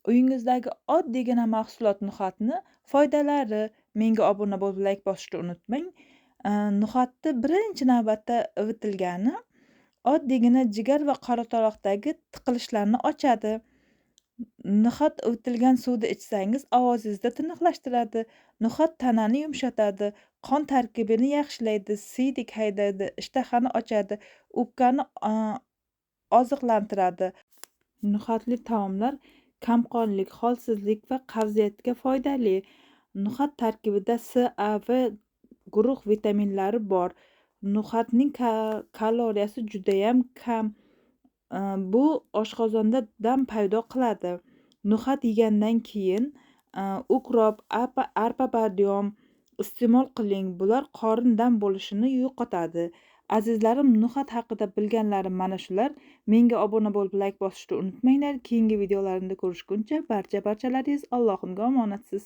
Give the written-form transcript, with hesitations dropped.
Uyingizdagi oddiygina mahsulot no'xatni foydalari. Menga obuna bo'lib, layk bosishni unutmang. No'xatni birinchi navbatda ivitilgani oddiygina jigar va qoraquloqdagi tiqilishlarni ochadi. No'xat ivitilgan suvni ichsangiz ovozingizni tiniqlashtiradi. No'xat tanani yumshatadi, qon tarkibini yaxshilaydi, siydik haydaydi, ishtahani ochadi, o'pkani oziqlantiradi. No'xatli taomlar kamqonlik, holsizlik va qavziyatga foydali. No'xat tarkibida C, A va guruh vitaminlari bor. No'xatning kaloriyasi judayam kam. Bu oshqozonda dam paydo qiladi. No'xat yegandan keyin ukrop, arpa badiyom iste'mol qiling. Bular qorin dam bo'lishini yo'qotadi. Azizlarim, no'xat haqida bilganlarim mana shular. Menga obuna bo'lib, layk bosishni unutmanglar. Keyingi videolarimda ko'rishguncha barchalaringiz Allohimga omonatsiz.